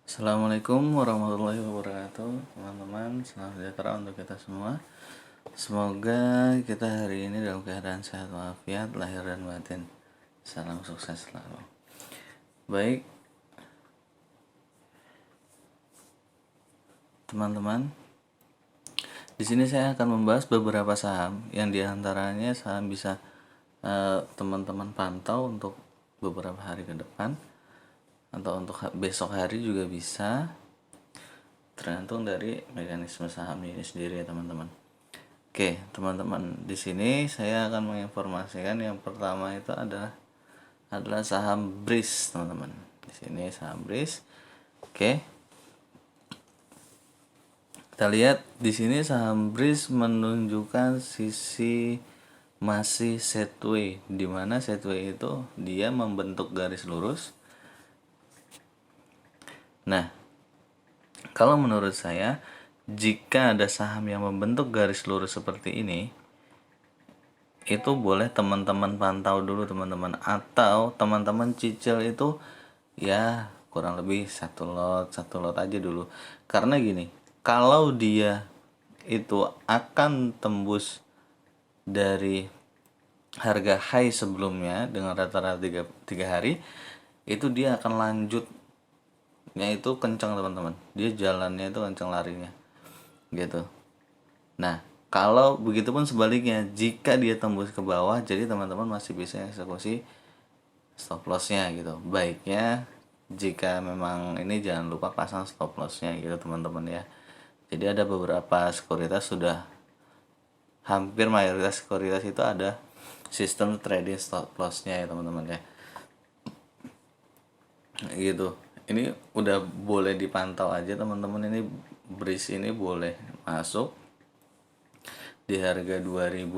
Assalamualaikum warahmatullahi wabarakatuh, teman-teman. Salam sejahtera untuk kita semua. Semoga kita hari ini dalam keadaan sehat walafiat lahir dan batin. Salam sukses selalu. Baik, teman-teman. Di sini saya akan membahas beberapa saham yang diantaranya saham bisa teman-teman pantau untuk beberapa hari ke depan atau untuk besok hari juga bisa, tergantung dari mekanisme saham ini sendiri ya teman-teman. Oke, teman-teman, di sini saya akan menginformasikan yang pertama itu adalah saham BRIS, teman-teman. Di sini saham BRIS. Oke. Kita lihat di sini saham BRIS menunjukkan sisi masih sideways, di mana sideways itu dia membentuk garis lurus. Nah, kalau menurut saya, jika ada saham yang membentuk garis lurus seperti ini, itu boleh teman-teman pantau dulu teman-teman, atau teman-teman cicil itu ya kurang lebih satu lot aja dulu. Karena gini, kalau dia itu akan tembus dari harga high sebelumnya dengan rata-rata 3 hari, itu dia akan lanjutnya itu kencang teman-teman, dia jalannya itu kencang, larinya gitu. Nah, kalau begitu pun sebaliknya, jika dia tembus ke bawah, jadi teman-teman masih bisa eksekusi stop lossnya gitu. Baiknya jika memang ini jangan lupa pasang stop lossnya gitu teman-teman ya. Jadi ada beberapa sekuritas, sudah hampir mayoritas sekuritas itu ada sistem trading stop lossnya ya teman-teman ya. Gitu. Ini udah boleh dipantau aja teman-teman, ini BRIS ini boleh masuk di harga 2080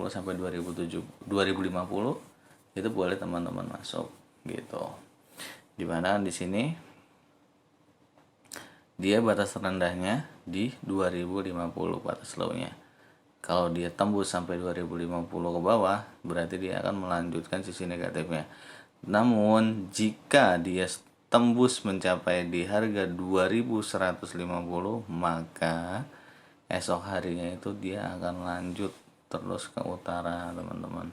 sampai 2050 itu boleh teman-teman masuk gitu. Dimana di sini dia batas rendahnya di 2050 batas low-nya. Kalau dia tembus sampai 2050 ke bawah, berarti dia akan melanjutkan sisi negatifnya. Namun jika dia tembus mencapai di harga 2150, maka esok harinya itu dia akan lanjut terus ke utara teman-teman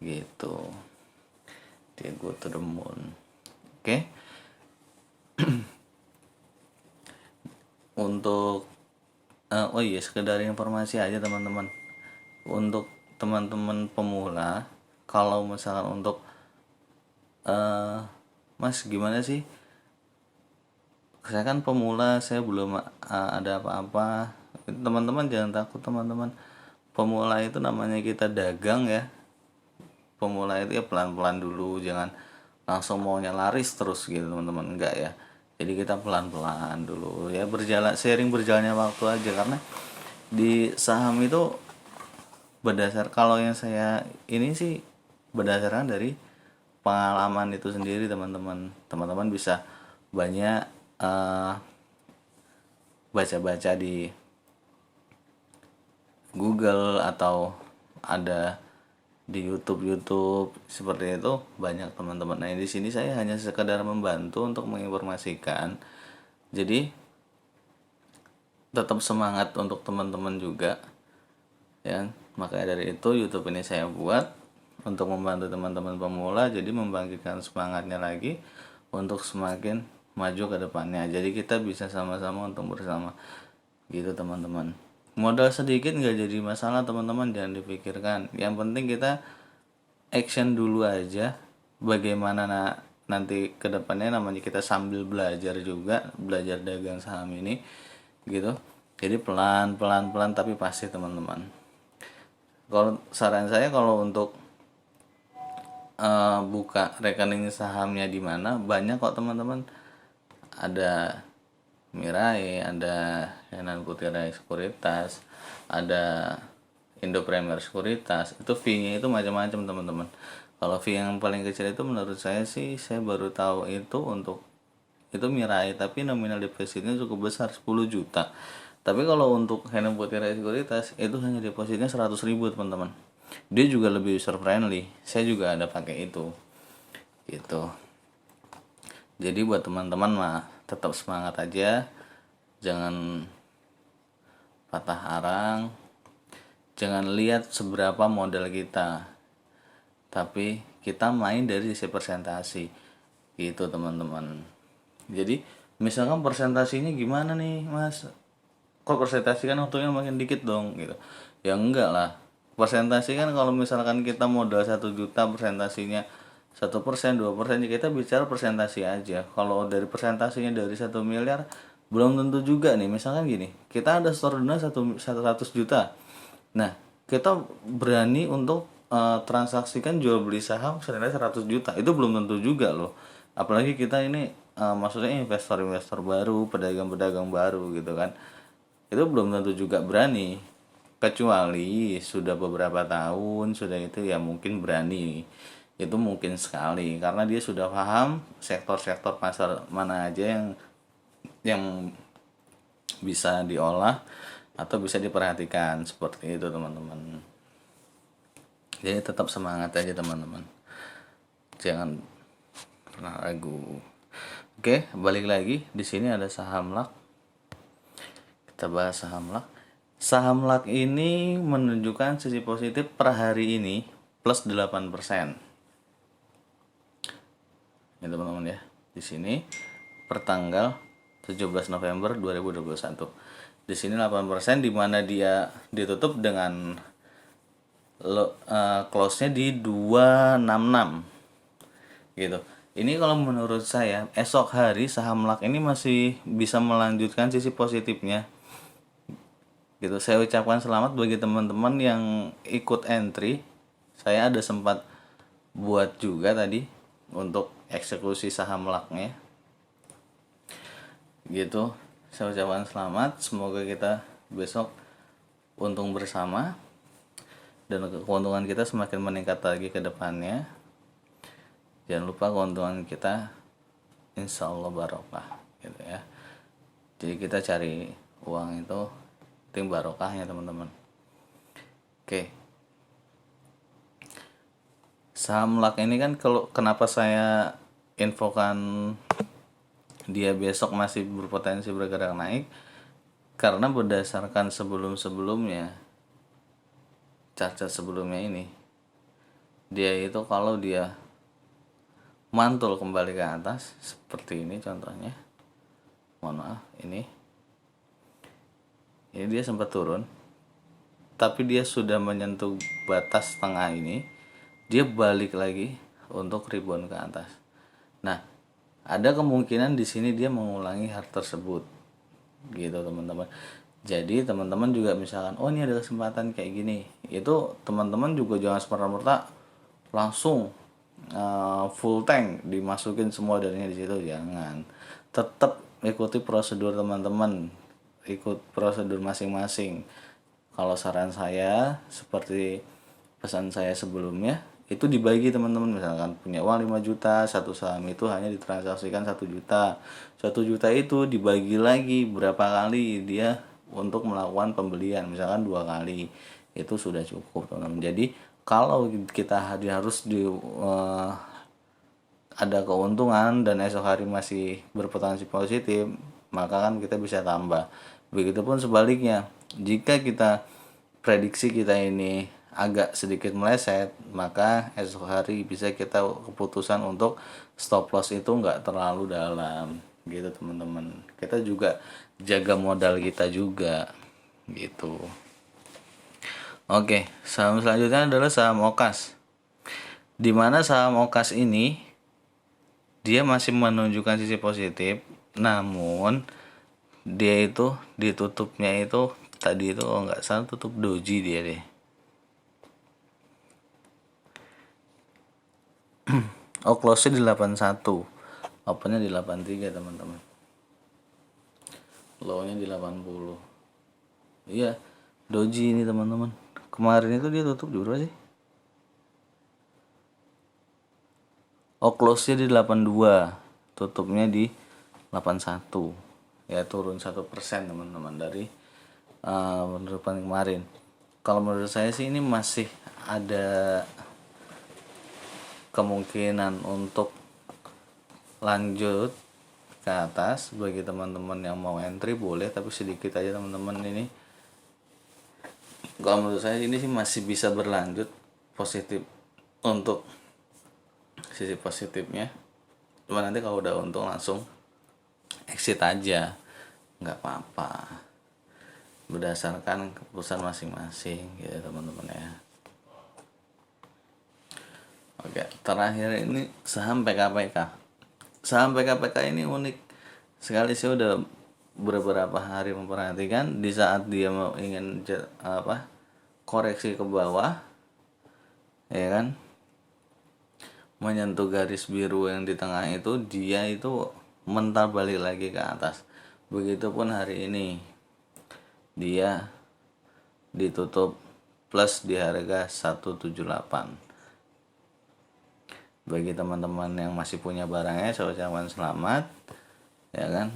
gitu. Dia go to the moon. Oke. Untuk oh iya, sekedar informasi aja teman-teman, untuk teman-teman pemula, kalau misalkan untuk Mas gimana sih, saya kan pemula, saya belum ada apa-apa. Teman-teman jangan takut teman-teman, pemula itu namanya kita dagang ya. Pemula itu ya pelan-pelan dulu, jangan langsung maunya laris terus gitu teman-teman, enggak ya. Jadi kita pelan-pelan dulu ya, seiring berjalannya waktu aja. Karena di saham itu kalau yang saya ini sih berdasarkan dari pengalaman itu sendiri teman-teman. Teman-teman bisa banyak baca-baca di Google atau ada di YouTube seperti itu, banyak teman-teman. Nah, di sini saya hanya sekedar membantu untuk menginformasikan. Jadi tetap semangat untuk teman-teman juga ya. Makanya dari itu YouTube ini saya buat untuk membantu teman-teman pemula, jadi membangkitkan semangatnya lagi untuk semakin maju ke depannya. Jadi kita bisa sama-sama untuk bersama gitu teman-teman. Modal sedikit nggak jadi masalah teman-teman, jangan dipikirkan. Yang penting kita action dulu aja. Bagaimana nanti ke depannya, namanya kita sambil belajar juga, belajar dagang saham ini gitu. Jadi pelan tapi pasti teman-teman. Kalau saran saya, kalau untuk buka rekening sahamnya di mana, banyak kok teman-teman. Ada Mirai, ada Henan Putira Sekuritas, ada Indo Premier Sekuritas. Itu fee-nya itu macam-macam teman-teman. Kalau fee yang paling kecil itu menurut saya sih, saya baru tahu itu untuk itu Mirai, tapi nominal depositnya cukup besar, 10 juta. Tapi kalau untuk Henan Putira Sekuritas itu hanya depositnya 100.000 teman-teman. Dia juga lebih user friendly. Saya juga ada pakai itu gitu. Jadi buat teman-teman mah tetap semangat aja, jangan patah arang, jangan lihat seberapa modal kita, tapi kita main dari sisi presentasi gitu teman-teman. Jadi misalkan presentasinya gimana nih mas, kok presentasi kan untungnya makin dikit dong gitu, ya enggak lah. Presentasi kan kalau misalkan kita modal 1 juta, presentasinya 1%, 2%, kita bicara presentasi aja. Kalau dari presentasinya dari 1 miliar, belum tentu juga nih. Misalkan gini, kita ada store dana 100 juta. Nah, kita berani untuk transaksikan jual beli saham senilai 100 juta. Itu belum tentu juga loh. Apalagi kita ini maksudnya investor-investor baru, pedagang-pedagang baru gitu kan. Itu belum tentu juga berani. Kecuali sudah beberapa tahun, sudah itu ya mungkin berani. Itu mungkin sekali karena dia sudah paham sektor-sektor pasar mana aja yang bisa diolah atau bisa diperhatikan, seperti itu teman-teman. Jadi tetap semangat aja teman-teman, jangan pernah ragu. Oke, balik lagi, di sini ada saham LAK. Kita bahas saham LAK. Saham LAK ini menunjukkan sisi positif per hari ini plus 8%. Ya teman-teman ya. Di sini per tanggal 17 November 2021. Di sini 8%, di mana dia ditutup dengan close-nya di 266 gitu. Ini kalau menurut saya esok hari saham LAK ini masih bisa melanjutkan sisi positifnya gitu. Saya ucapkan selamat bagi teman-teman yang ikut entry. Saya ada sempat buat juga tadi untuk eksekusi saham LAK-nya gitu. Saya ucapkan selamat, semoga kita besok untung bersama dan keuntungan kita semakin meningkat lagi ke depannya. Jangan lupa keuntungan kita insya Allah barokah gitu ya. Jadi kita cari uang itu tim barokahnya teman-teman. Oke, saham LAK ini kan kalau kenapa saya infokan dia besok masih berpotensi bergerak naik, karena berdasarkan sebelumnya chart sebelumnya ini, dia itu kalau dia mantul kembali ke atas seperti ini contohnya, mohon maaf, ini dia sempat turun tapi dia sudah menyentuh batas tengah ini, dia balik lagi untuk rebound ke atas. Nah, ada kemungkinan di sini dia mengulangi hal tersebut gitu teman-teman. Jadi teman-teman juga misalkan oh ini ada kesempatan kayak gini, itu teman-teman juga jangan semerta-merta langsung full tank dimasukin semua darinya di situ, jangan. Tetap ikuti prosedur teman-teman, ikut prosedur masing-masing. Kalau saran saya seperti pesan saya sebelumnya, itu dibagi teman-teman. Misalkan punya uang 5 juta, satu saham itu hanya ditransaksikan 1 juta. 1 juta itu dibagi lagi berapa kali dia untuk melakukan pembelian, misalkan 2 kali, itu sudah cukup teman-teman. Jadi kalau kita harus ada keuntungan dan esok hari masih berpotensi positif, maka kan kita bisa tambah. Begitupun sebaliknya, jika kita prediksi kita ini agak sedikit meleset, maka esok hari bisa kita keputusan untuk stop loss itu nggak terlalu dalam gitu teman-teman. Kita juga jaga modal kita juga gitu. Oke, saham selanjutnya adalah saham OKAS. Dimana saham OKAS ini dia masih menunjukkan sisi positif, namun dia itu ditutupnya itu tadi itu kalau nggak salah tutup doji dia deh. Oh, close-nya di 81, open-nya di 83 teman-teman, low-nya di 80. Iya, doji ini teman-teman. Kemarin itu dia tutup di berapa sih? Oh, close-nya di 82, tutupnya di 81. Ya turun 1% teman-teman dari penutupan kemarin. Kalau menurut saya sih ini masih ada kemungkinan untuk lanjut ke atas. Bagi teman-teman yang mau entry boleh, tapi sedikit aja teman-teman. Ini kalau menurut saya ini sih masih bisa berlanjut positif untuk sisi positifnya. Cuma nanti kalau udah untung langsung exit aja, nggak apa-apa, berdasarkan keputusan masing-masing gitu teman-teman ya. Oke, terakhir ini saham PKPK. Saham PKPK ini unik sekali, saya udah beberapa hari memperhatikan. Di saat dia mau ingin koreksi ke bawah, ya kan, menyentuh garis biru yang di tengah itu, dia itu mental balik lagi ke atas. Begitupun hari ini, dia ditutup plus di harga 178. Bagi teman-teman yang masih punya barangnya, saya ucapkan selamat, ya kan.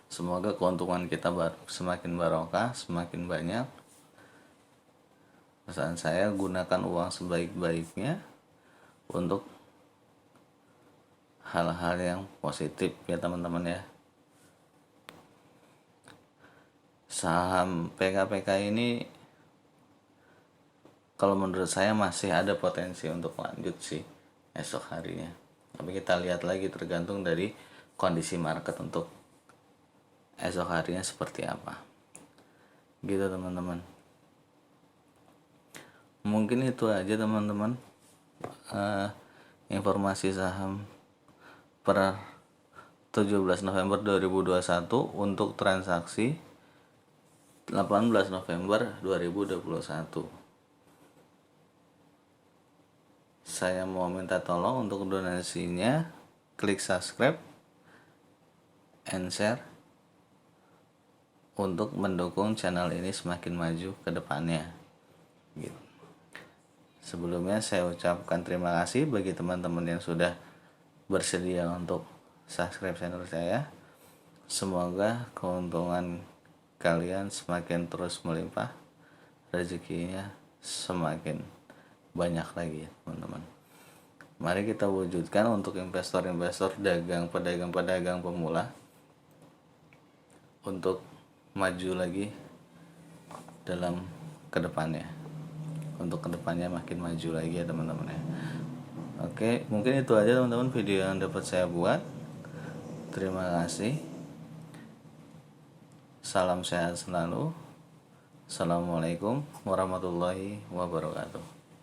Semoga keuntungan kita semakin barokah, semakin banyak. Pesan saya, gunakan uang sebaik-baiknya untuk hal-hal yang positif ya teman-teman ya. Saham PKPK ini kalau menurut saya masih ada potensi untuk lanjut sih esok harinya. Tapi kita lihat lagi, tergantung dari kondisi market untuk esok harinya seperti apa. Gitu teman-teman. Mungkin itu aja teman-teman, informasi saham per 17 November 2021 untuk transaksi 18 November 2021. Saya mau minta tolong untuk donasinya, klik subscribe and share untuk mendukung channel ini semakin maju ke depannya gitu. Sebelumnya saya ucapkan terima kasih bagi teman-teman yang sudah bersedia untuk subscribe channel saya. Semoga keuntungan kalian semakin terus melimpah, rezekinya semakin banyak lagi teman-teman. Mari kita wujudkan untuk investor-investor, pedagang-pedagang pemula untuk maju lagi dalam kedepannya. Untuk kedepannya makin maju lagi ya teman-teman ya. Oke, mungkin itu aja teman-teman video yang dapat saya buat. Terima kasih. Salam sehat selalu. Assalamualaikum warahmatullahi wabarakatuh.